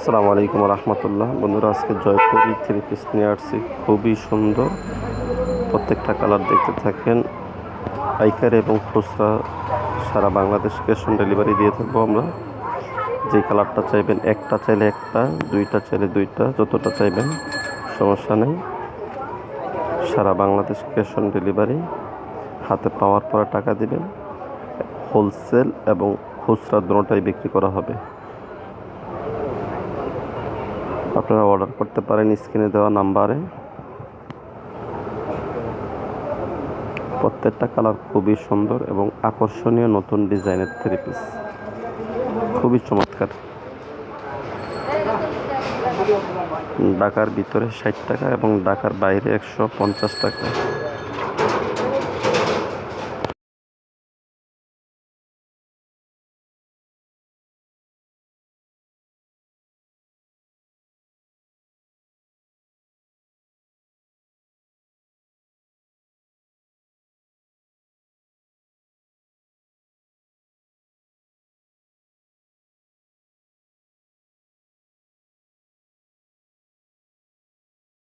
আসসালামু আলাইকুম রহমতুল্লাহ। বন্ধুরা, আজকে জয়পুরি থ্রি পিস নিয়ে আসছি, খুবই সুন্দর। প্রত্যেকটা কালার দেখতে থাকেন। পাইকারি এবং খুচরা সারা বাংলাদেশ ক্যাশ অন ডেলিভারি দিয়ে থাকবো আমরা। যে কালারটা চাইবেন, একটা চাইলে একটা, দুইটা চাইলে দুইটা, যতটা চাইবেন সমস্যা নেই। সারা বাংলাদেশ ক্যাশ অন ডেলিভারি, হাতে পাওয়ার পরে টাকা দিবেন। হোলসেল এবং খুচরা দুটোটাই বিক্রি করা হবে। আপনারা অর্ডার করতে পারেন স্ক্রিনে দেওয়া নাম্বারে। প্রত্যেকটা কালার খুবই সুন্দর এবং আকর্ষণীয়, নতুন ডিজাইনের থ্রি পিস, খুবই চমৎকার। ঢাকার ভিতরে 60 টাকা এবং ঢাকার বাইরে 150 টাকা।